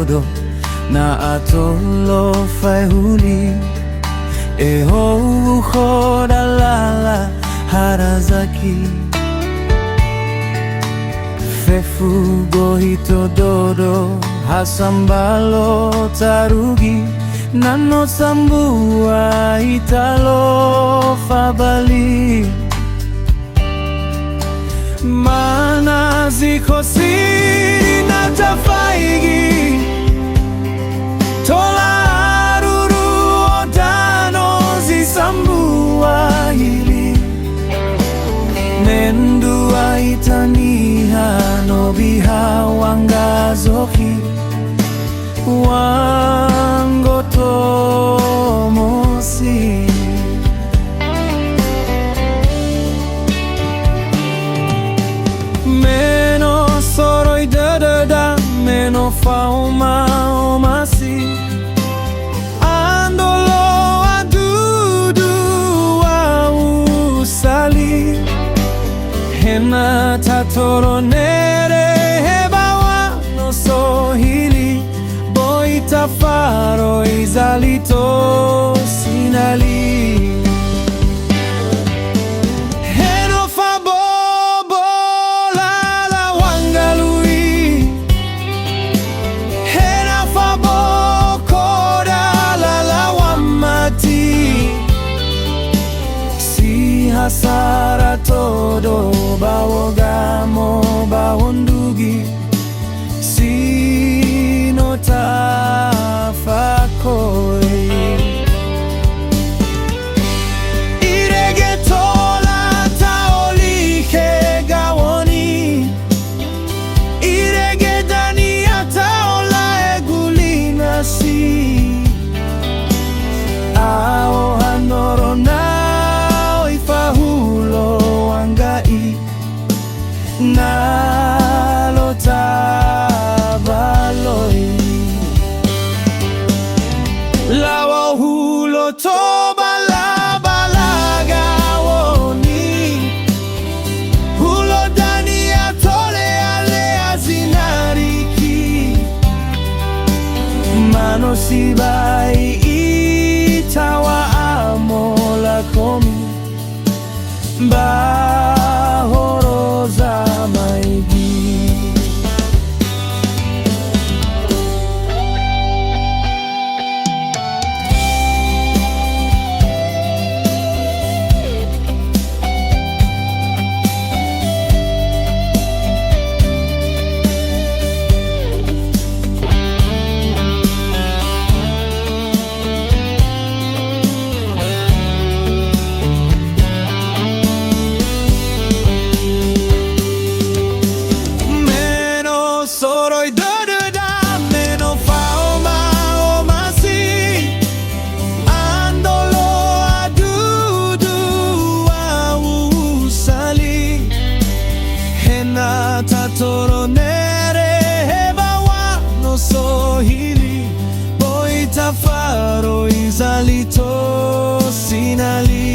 dodo na atolo fai huli eho uhodalala harazaki fefu gohito dodo hasambalo tarugi nano sambua italo fabali mana ziko siri na tafaigi tola aruru odano zisambua hili nendua itaniha nobiha wangazoki wangotomosi meno soroi da meno fauma omasi andolo adudu wa usali hena tatoro nere hebawa no sohili boita faro izalito sinali heno fabobo lala wangalui hena faboko lala wamati si hasara todo bawogamo bawondugi sino tafakoi iregetola taolike gawoni iregedani ataola egulinasi ao hanorona ifahulo wangai nalota lawa hulo toba la balaga woni hulo dani atole ale azinariki mano sibai itawa amola komi bahoroza maigi soroi da meno fauma omasi andolo adudu wa usali hena tatoro nere hebawa no sohili boita faro izalito sinali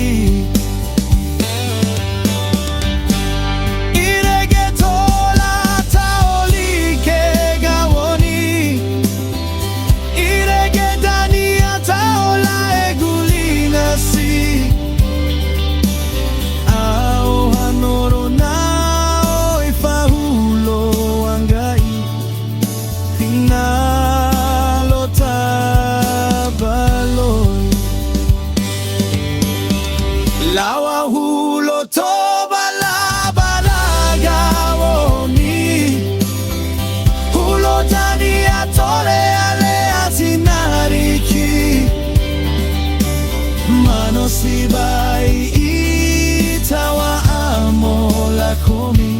lawa hulo toba la balaga woni hulo tani atole ale azinariki mano sibai itawa amola komi